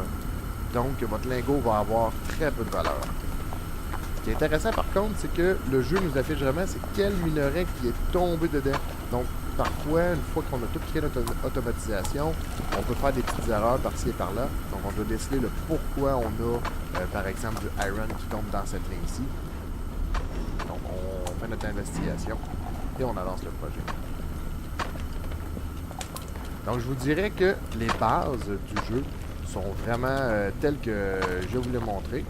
donc votre lingot va avoir très peu de valeur. Ce qui est intéressant par contre, c'est que le jeu nous affiche vraiment c'est quel minerai qui est tombé dedans. Donc parfois, une fois qu'on a tout créé notre automatisation, on peut faire des petites erreurs par-ci et par-là. Donc on doit déceler le pourquoi on a, par exemple, du iron qui tombe dans cette ligne-ci. Donc on fait notre investigation et on avance le projet. Donc je vous dirais que les bases du jeu sont vraiment telles que je vous l'ai montré.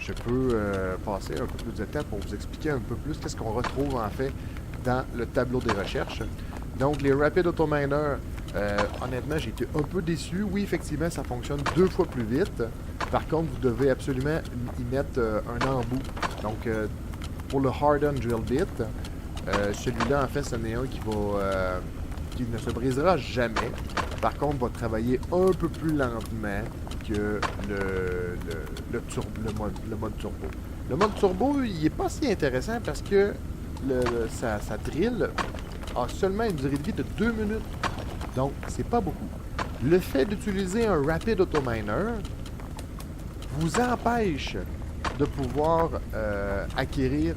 Je peux passer un peu plus de temps pour vous expliquer un peu plus qu'est-ce qu'on retrouve en fait dans le tableau des recherches. Donc les Rapid Autominer, honnêtement j'ai été un peu déçu. Oui, effectivement ça fonctionne 2 fois plus vite. Par contre vous devez absolument y mettre un embout. Donc pour le Hardened Drill Bit, celui-là en fait ce n'est un qui ne se brisera jamais. Par contre va travailler un peu plus lentement que le mode turbo. Le mode turbo, il est pas si intéressant parce que sa drill a seulement une durée de vie de 2 minutes. Donc, c'est pas beaucoup. Le fait d'utiliser un Rapid Autominer vous empêche de pouvoir acquérir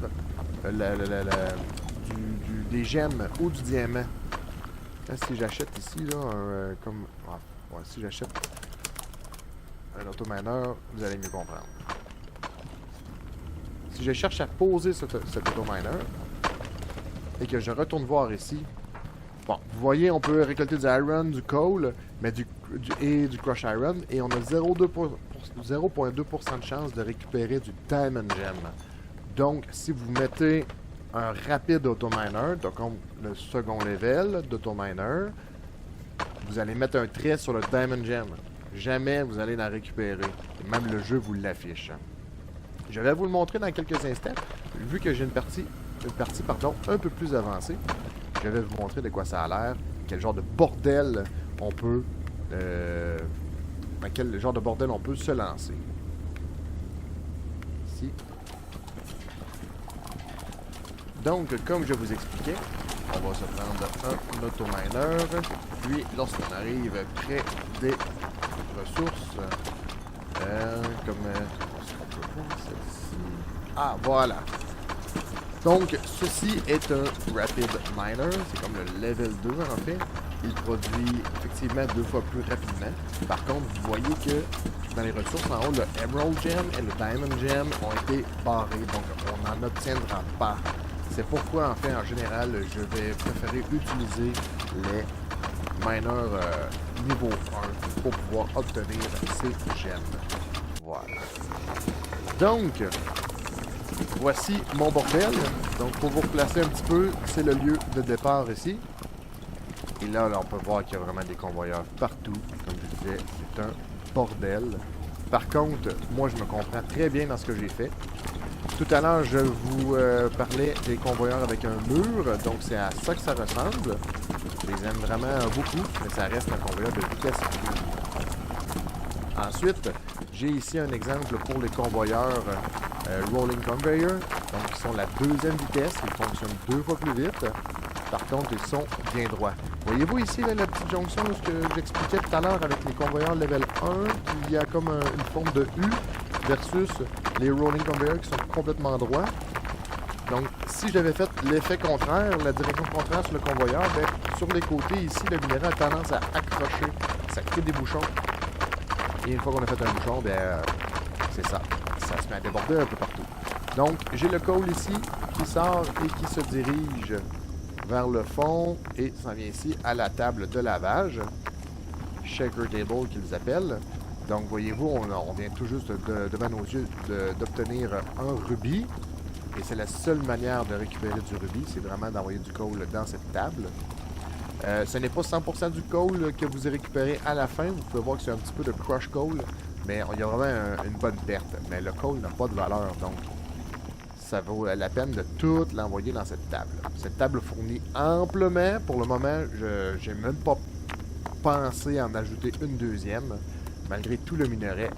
des gemmes ou du diamant. Là, si j'achète ici, là, si j'achète un autominer, vous allez mieux comprendre. Si je cherche à poser cet autominer et que je retourne voir ici, bon, vous voyez, on peut récolter du iron, du coal, mais et du crush iron, et on a 0,2% de chance de récupérer du diamond gem. Donc, si vous mettez un rapide autominer, donc comme le second level d'autominer, vous allez mettre un trait sur le diamond gem. Jamais vous allez la récupérer. Et même le jeu vous l'affiche. Je vais vous le montrer dans quelques instants. Vu que j'ai une partie un peu plus avancée, je vais vous montrer de quoi ça a l'air, quel genre de bordel on peut dans quel genre de bordel on peut se lancer. Ici. Donc, comme je vous expliquais, on va se prendre un autominer, puis lorsqu'on arrive près des ressources, comme est-ce qu'on peut voir celle-ci? Ah, voilà. Donc, ceci est un Rapid Miner, c'est comme le level 2 en fait. Il produit effectivement 2 fois plus rapidement. Par contre, vous voyez que dans les ressources en haut, le Emerald Gem et le Diamond Gem ont été barrés, donc on n'en obtiendra pas. C'est pourquoi, en fait, en général, je vais préférer utiliser les miners niveau 1 pour pouvoir obtenir ces gemmes. Voilà. Donc, voici mon bordel. Donc, pour vous replacer un petit peu, c'est le lieu de départ ici. Et là, on peut voir qu'il y a vraiment des convoyeurs partout. Comme je disais, c'est un bordel. Par contre, moi, je me comprends très bien dans ce que j'ai fait. Tout à l'heure, je vous parlais des convoyeurs avec un mur. Donc, c'est à ça que ça ressemble. Je les aime vraiment beaucoup, mais ça reste un convoyeur de vitesse. Ensuite, j'ai ici un exemple pour les convoyeurs Rolling Conveyor. Donc, ils sont la deuxième vitesse. Ils fonctionnent 2 fois plus vite. Par contre, ils sont bien droits. Voyez-vous ici là, la petite jonction, ce que j'expliquais tout à l'heure avec les convoyeurs level 1, qui a comme une forme de U, versus les Rolling Conveyor qui sont complètement droits. Donc, si j'avais fait l'effet contraire, la direction contraire sur le convoyeur, ben, sur les côtés ici, le minerai a tendance à accrocher. Ça crée des bouchons. Et une fois qu'on a fait un bouchon, ben, c'est ça. Ça se met à déborder un peu partout. Donc, j'ai le coal ici qui sort et qui se dirige vers le fond et s'en vient ici à la table de lavage. Shaker Table qu'ils appellent. Donc, voyez-vous, on vient tout juste devant nos yeux d'obtenir un rubis. Et c'est la seule manière de récupérer du rubis, c'est vraiment d'envoyer du coal dans cette table. Ce n'est pas 100% du coal que vous récupérez à la fin. Vous pouvez voir que c'est un petit peu de crush coal, mais il y a vraiment une bonne perte. Mais le coal n'a pas de valeur, donc ça vaut la peine de tout l'envoyer dans cette table. Cette table fournit amplement. Pour le moment, je n'ai même pas pensé en ajouter une deuxième, malgré tout le minerai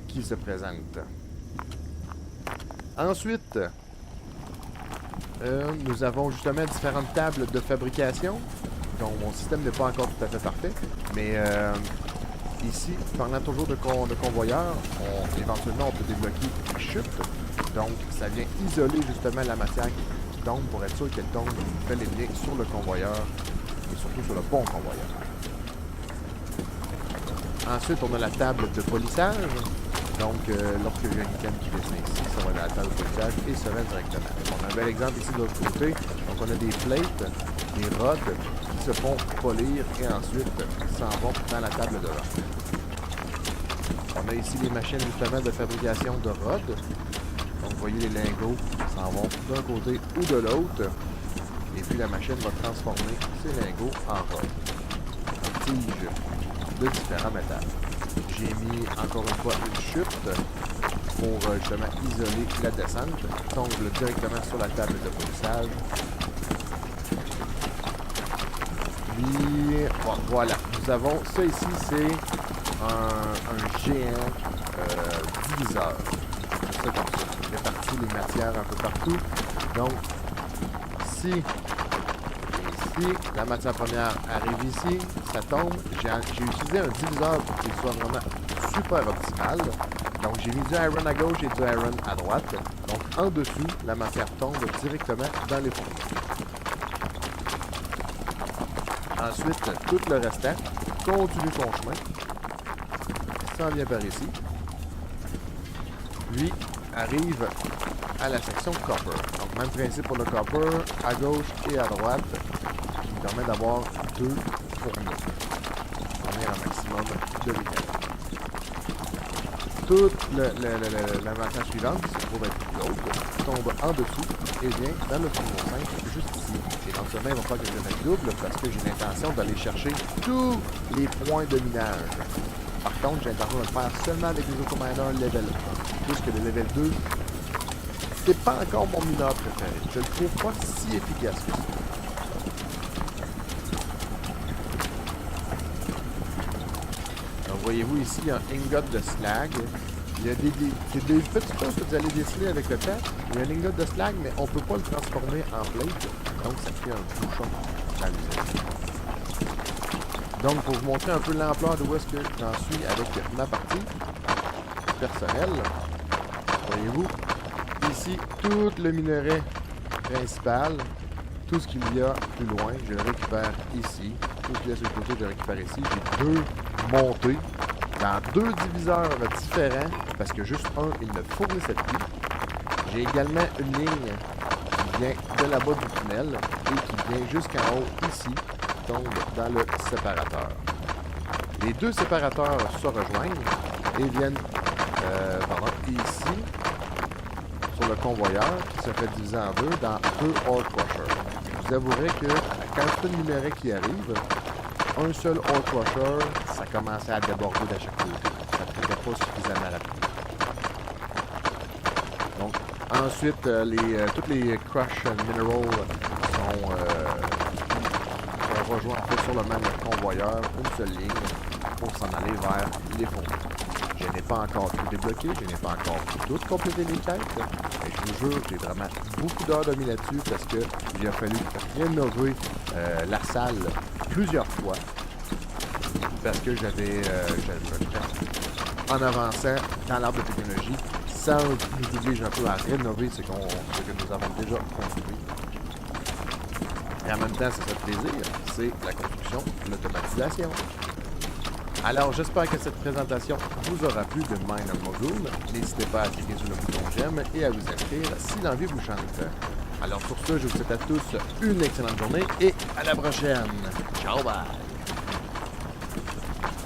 qui se présente. Ensuite, nous avons justement différentes tables de fabrication. Donc, mon système n'est pas encore tout à fait parfait, mais ici, parlant toujours de convoyeur, éventuellement, on peut débloquer une chute. Donc, ça vient isoler justement la matière qui tombe pour être sûr qu'elle tombe bel et bien sur le convoyeur et surtout sur le bon convoyeur. Ensuite, on a la table de polissage. Donc, lorsque j'ai un item qui descend ici, ça va dans la table de polissage et ça va directement. On a un bel exemple ici de l'autre côté. Donc, on a des plates, des rods qui se font polir et ensuite s'en vont dans la table de rods. On a ici les machines justement de fabrication de rods. Donc, vous voyez, les lingots s'en vont d'un côté ou de l'autre. Et puis, la machine va transformer ces lingots en rods, en tiges de différents métals. J'ai mis encore une fois une chute pour justement isoler la descente. Tombe directement sur la table de polissage. Puis, bon, voilà. Nous avons ça ici, c'est un géant diviseur. C'est ça comme ça. Il répartit les matières un peu partout. Donc, si ici, la matière première arrive ici, ça tombe. J'ai utilisé un diviseur pour qu'il soit vraiment super optimal. Donc, j'ai mis du iron à gauche et du iron à droite. Donc, en dessous, la matière tombe directement dans les fourneaux. Ensuite, tout le restant continue son chemin. Il s'en vient par ici. Lui arrive à la section copper. Donc, même principe pour le copper, à gauche et à droite, qui permet d'avoir 2 fourneaux. Fournir un maximum de minerais. Toute la matière suivante, qui se trouve être l'autre, tombe en dessous et vient dans le fourneau 5, juste ici. Et donc, demain, il va falloir que je le mette double parce que j'ai l'intention d'aller chercher tous les points de minage. Par contre, j'ai l'intention de le faire seulement avec les auto-miners level 1. Puisque le level 2, c'est pas encore mon mineur préféré. Je le trouve pas si efficace que ça. Donc, voyez-vous ici, il y a un ingot de slag. Il y a des petites choses que vous allez dessiner avec le temps. Il y a un ingot de slag, mais on ne peut pas le transformer en plate. Donc, ça crée un bouchon dans l'usine. Donc, pour vous montrer un peu l'ampleur de où est-ce que j'en suis avec ma partie personnelle, voyez-vous, ici, tout le minerai principal, tout ce qu'il y a plus loin, je le récupère ici. Tout ce qu'il y a sur le côté, je le récupère ici. J'ai 2 montées dans 2 diviseurs différents, parce que juste un, il me fournissait plus. J'ai également une ligne qui vient de la bas du tunnel et qui vient jusqu'en haut ici, qui tombe dans le séparateur. Les 2 séparateurs se rejoignent et viennent ici, sur le convoyeur, qui se fait diviser en 2 dans 2 ore crushers. Je vous avouerai que la quantité de minerais qui arrive, un seul ore crusher, ça commençait à déborder de chaque côté. Ça ne traitait pas suffisamment rapidement. Donc, ensuite, toutes les crush minerals sont rejoints en fait sur le même convoyeur, une seule ligne, pour s'en aller vers les fourneaux. Je n'ai pas encore tout débloqué, je n'ai pas encore tout complété les quêtes, mais je vous jure, j'ai vraiment beaucoup d'heures de mis là-dessus parce que il a fallu rénover la salle plusieurs fois parce que j'avais en avançant dans l'arbre de technologie, ça nous oblige un peu à rénover ce que nous avons déjà construit. Et en même temps, c'est ça le plaisir, c'est la construction, l'automatisation. Alors, j'espère que cette présentation vous aura plu de Miner Module. N'hésitez pas à cliquer sur le bouton j'aime et à vous inscrire si l'envie vous chante. Alors, sur ce, je vous souhaite à tous une excellente journée et à la prochaine. Ciao, bye!